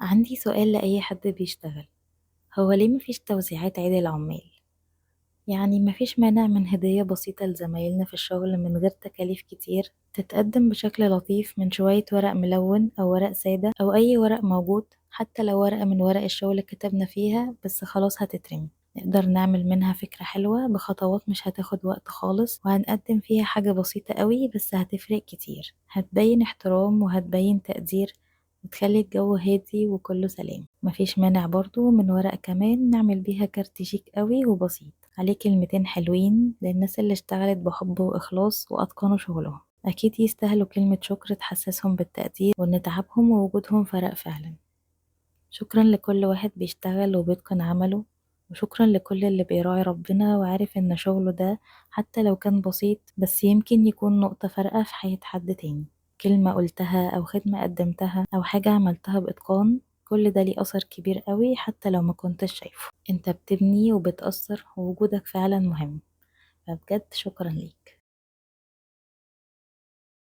عندي سؤال لأي حد بيشتغل. هو ليه مفيش توزيعات عيد العمال؟ يعني مفيش مانع من هدية بسيطة لزمايلنا في الشغل من غير تكاليف كتير، تتقدم بشكل لطيف من شوية ورق ملون أو ورق سادة أو أي ورق موجود، حتى لو ورقة من ورق الشغل كتبنا فيها بس خلاص هتترمي. نقدر نعمل منها فكرة حلوة بخطوات مش هتاخد وقت خالص، وهنقدم فيها حاجة بسيطة قوي بس هتفرق كتير، هتبين احترام وهتبين تقدير وتخلي الجو هادي وكله سلام. مفيش مانع برضو من ورق كمان نعمل بيها كارت شيك قوي وبسيط عليه كلمتين حلوين للناس اللي اشتغلت بحب وإخلاص وأتقنوا شغلهم. أكيد يستاهلوا كلمة شكر تحسسهم بالتقدير وإن تعبهم ووجودهم فرق فعلا. شكرا لكل واحد بيشتغل وبيتقن عمله، وشكرا لكل اللي بيراعي ربنا وعارف إن شغله ده حتى لو كان بسيط بس يمكن يكون نقطة فارقة في حياة حد تاني. كلمة قلتها أو خدمة قدمتها أو حاجة عملتها بإتقان، كل ده ليه أثر كبير قوي حتى لو ما كنتش شايفه. انت بتبني وبتأثر ووجودك فعلا مهم، فبجد شكرا ليك.